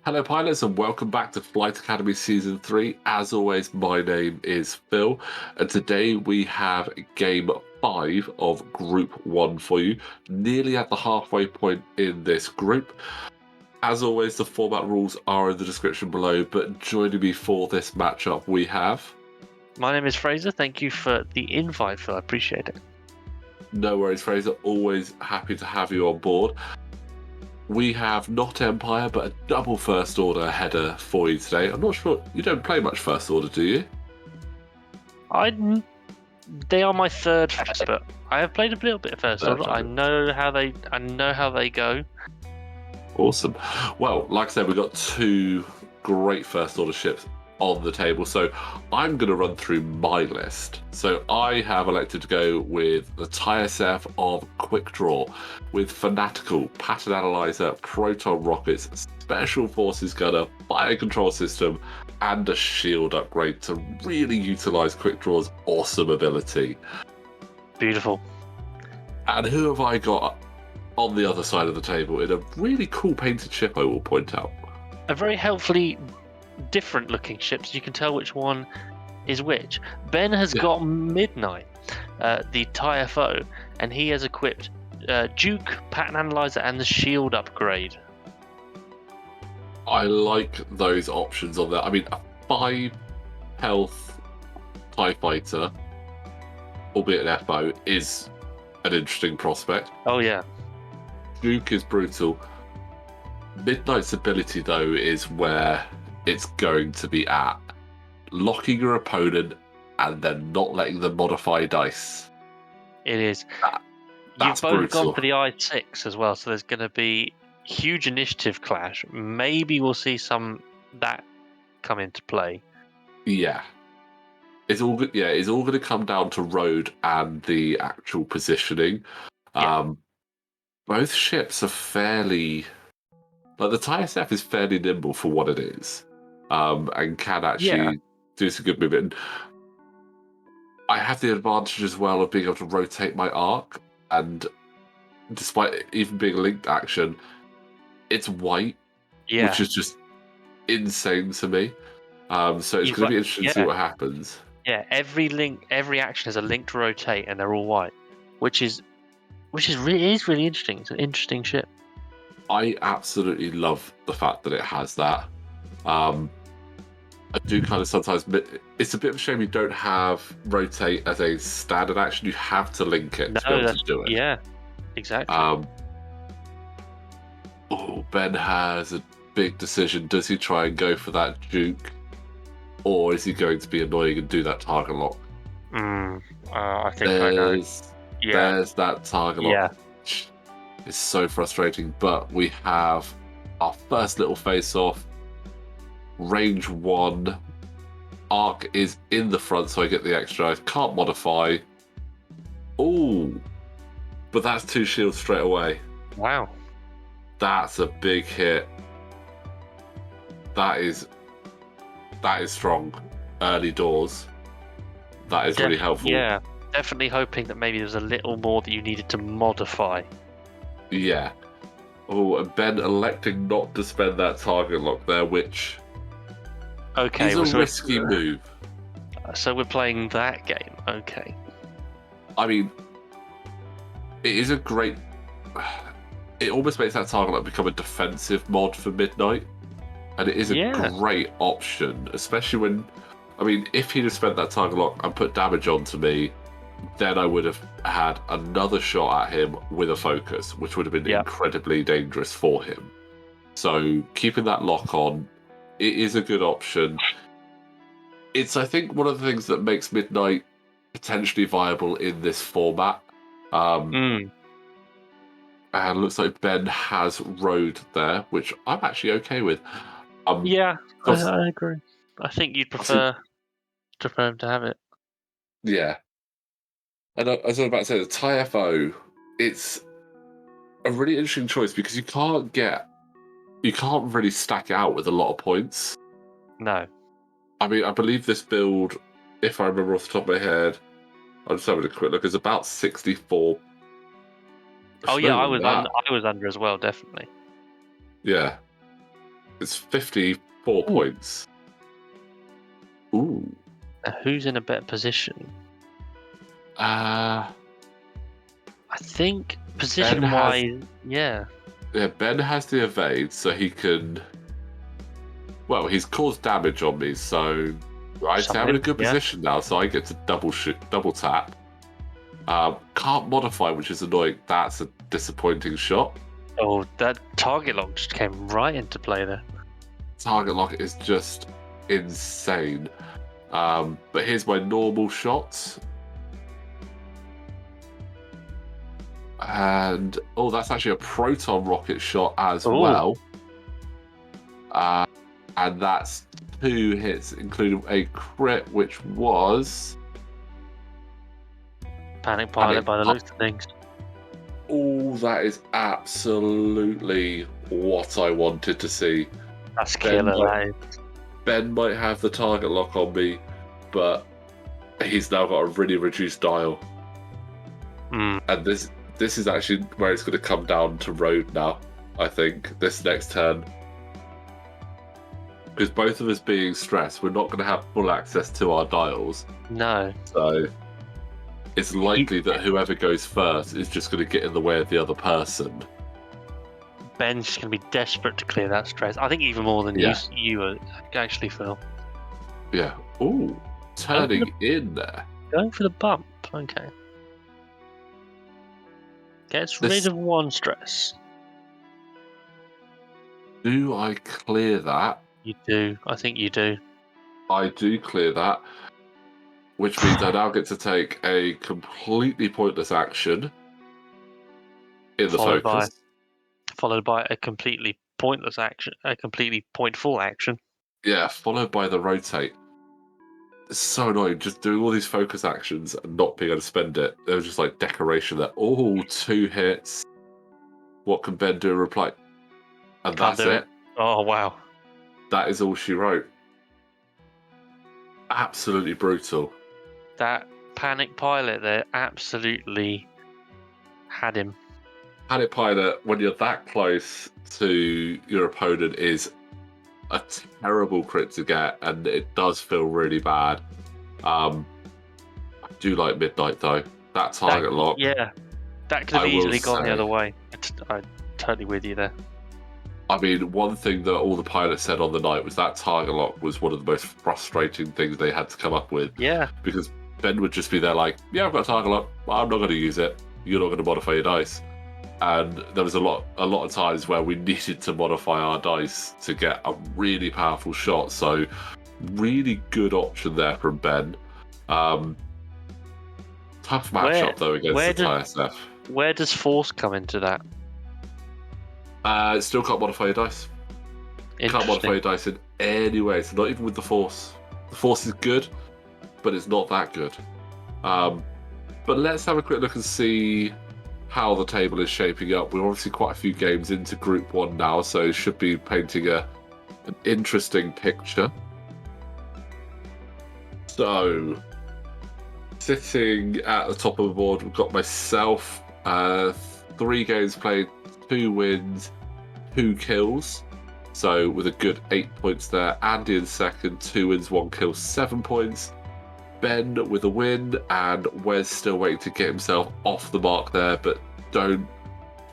Hello, pilots, and welcome back to Flight Academy Season 3. As always, my name is Phil, and today we have Game 5 of Group 1 for you, nearly at the halfway point in this group. As always, the format rules are in the description below, but joining me for this matchup we have... My name is Fraser. Thank you for the invite, Phil. I appreciate it. No worries, Fraser. Always happy to have you on board. We have not Empire, but a double First Order header for you today. I'm not sure, you don't play much First Order, do you? They are my third first, but I have played a little bit of First Order. I know how they go. Awesome. Well, like I said, we've got two great First Order ships on the table, so I'm going to run through my list. So I have elected to go with the TIE-SF of Quick Draw, with Fanatical, Pattern Analyzer, Proton Rockets, Special Forces Gunner, Fire Control System, and a shield upgrade to really utilise Quick Draw's awesome ability. Beautiful. And who have I got on the other side of the table in a really cool painted ship, I will point out? A very helpfully different looking ship, so you can tell which one is which. Ben has got Midnight, the TIE-FO, and he has equipped Duke, Pattern Analyzer, and the shield upgrade. I like those options on there. I mean, a 5 health TIE Fighter, albeit an FO, is an interesting prospect. Oh yeah. Duke is brutal. Midnight's ability, though, is where it's going to be at. Locking your opponent and then not letting them modify dice. It is. That's You've both brutal. gone for the I-6 as well, so there's going to be huge initiative clash. Maybe we'll see some that come into play. Yeah. It's all good. Yeah, it's all going to come down to road and the actual positioning. Both ships are fairly... Like, the TIE-SF is fairly nimble for what it is. And can actually do some good movement. I have the advantage as well of being able to rotate my arc, and despite it even being a linked action, it's white, which is just insane to me. So it's going to be interesting to see what happens. Yeah, every action is a link to rotate, and they're all white, which is really interesting. It's an interesting ship. I absolutely love the fact that it has that. I do kind of sometimes... It's a bit of a shame you don't have rotate as a standard action. You have to link it to be able to do it. Yeah, exactly. Ben has a big decision. Does he try and go for that Duke? Or is he going to be annoying and do that target lock? I think I know. There's that target lock. It's so frustrating. But we have our first little face-off. Range 1. Arc is in the front, so I get the extra. I can't modify. Ooh. But that's 2 shields straight away. Wow. That's a big hit. That is strong. Early doors. That is really helpful. Yeah, definitely hoping that maybe there's a little more that you needed to modify. Yeah. Oh, and Ben electing not to spend that target lock there, which is a risky move. So we're playing that game. Okay. I mean, it is a great... It almost makes that target lock become a defensive mod for Midnight. And it is a great option, especially when... I mean, if he'd have spent that target lock and put damage onto me, then I would have had another shot at him with a focus, which would have been incredibly dangerous for him. So keeping that lock on, it is a good option. It's, I think, one of the things that makes Midnight potentially viable in this format. And it looks like Ben has road there, which I'm actually okay with. I agree. I think you'd prefer him to have it. Yeah. And I was about to say, the TIE-FO, it's a really interesting choice because you can't really stack it out with a lot of points. No. I mean, I believe this build if I remember off the top of my head, I'm just having a quick look. It's about 64. Oh yeah, I was under as well, definitely. Yeah, it's 54 points. Ooh. Now, who's in a better position? I think position-wise, yeah. Yeah, Ben has the evade, so he can. Well, he's caused damage on me, so I'd say I'm in a good position now. So I get to double tap. Can't modify, which is annoying. That's a disappointing shot. Oh, that target lock just came right into play there. Target lock is just insane. But here's my normal shots. And that's actually a proton rocket shot as well. And that's 2 hits, including a crit, which was Panic Pilot by the looks of things. Oh, that is absolutely what I wanted to see. That's killer. Ben might have the target lock on me, but he's now got a really reduced dial. And this is actually where it's going to come down to road now, I think, this next turn. Because both of us being stressed, we're not going to have full access to our dials. No. So it's likely that whoever goes first is just going to get in the way of the other person. Ben's just going to be desperate to clear that stress. I think even more than you actually feel. Yeah. Ooh, turning in there. Going for the bump. Okay. Gets rid of 1 stress. Do I clear that? You do. I think you do. I do clear that, which means I now get to take a completely pointless action in the focus. Followed by a completely pointless action, a completely pointful action. Yeah, followed by the rotate. It's so annoying, just doing all these focus actions and not being able to spend it. There was just like decoration there. 2 hits. What can Ben do in reply? And Can't that's do it. Oh, wow. That is all she wrote. Absolutely brutal. That Panic Pilot there absolutely had him. Panic Pilot, when you're that close to your opponent, is a terrible crit to get, and it does feel really bad. I do like Midnight, though. That target lock. Yeah, that could have easily gone the other way. I'm totally with you there. I mean, one thing that all the pilots said on the night was that target lock was one of the most frustrating things they had to come up with. Yeah. Because Ben would just be there like, yeah, I've got a target lock, but I'm not going to use it. You're not going to modify your dice. And there was a lot of times where we needed to modify our dice to get a really powerful shot. So really good option there from Ben. Tough matchup though against the TSF. Where does force come into that? Still can't modify your dice. Can't modify your dice in any way. So not even with the force. The force is good, but it's not that good. But let's have a quick look and see how the table is shaping up. We're obviously quite a few games into Group 1 now, so it should be painting an interesting picture. So, sitting at the top of the board, we've got myself, 3 games played, 2 wins, 2 kills. So with a good 8 points there. Andy in second, 2 wins, 1 kill, 7 points. Ben with a win, and Wes still waiting to get himself off the mark there, but don't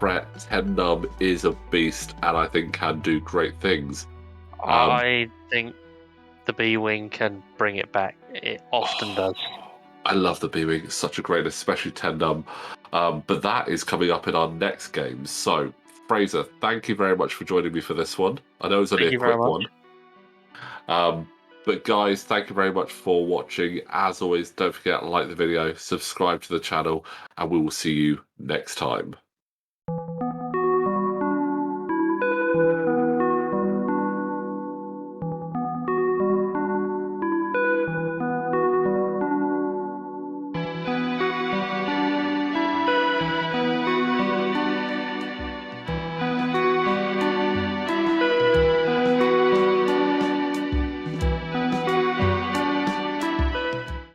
fret, 10 Num is a beast and I think can do great things. I think the B-Wing can bring it back. It often does. I love the B-Wing, it's such a great, especially 10 Num. But that is coming up in our next game. So, Fraser, thank you very much for joining me for this one. I know it was only a quick one. But guys, thank you very much for watching. As always, don't forget to like the video, subscribe to the channel, and we will see you next time.